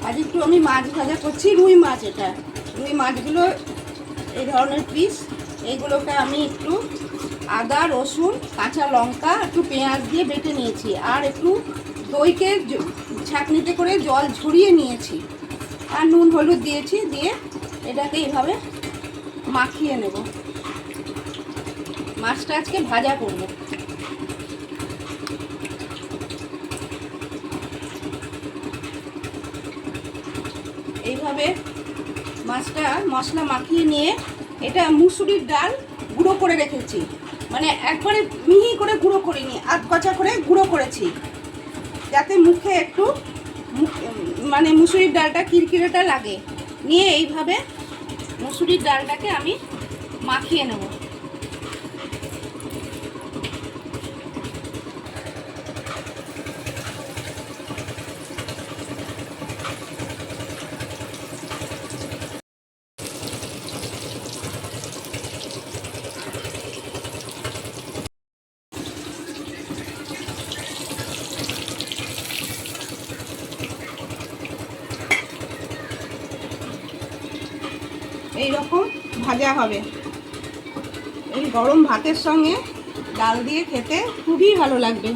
আজ একটু আমি মাছ ভাজা করছি, রুই মাছ। এটা রুই মাছগুলো এই ধরনের পিস, এইগুলোকে আমি একটু আদা, রসুন, কাঁচা লঙ্কা, একটু পেঁয়াজ দিয়ে বেটে নিয়েছি, আর একটু দইকে ছাঁকনিতে করে জল ঝরিয়ে নিয়েছি, আর নুন হলুদ দিয়েছি। দিয়ে এটাকে এইভাবে মাখিয়ে নেব। মাছটা আজকে ভাজা করব। এইভাবে মাছটা মশলা মাখিয়ে নিয়ে, এটা মুসুরির ডাল গুঁড়ো করে রেখেছি, মানে একবারে মিহি করে গুঁড়ো করিনি, আধ কচা করে গুঁড়ো করেছি, যাতে মুখে একটু মানে মুসুরির ডালটা কিরকিরেটা লাগে। নিয়ে এইভাবে মুসুরির ডালটাকে আমি মাখিয়ে নেব। এই রকম ভাজা হবে। এই গরম ভাতের সঙ্গে ডাল দিয়ে খেতে খুবই ভালো লাগবে।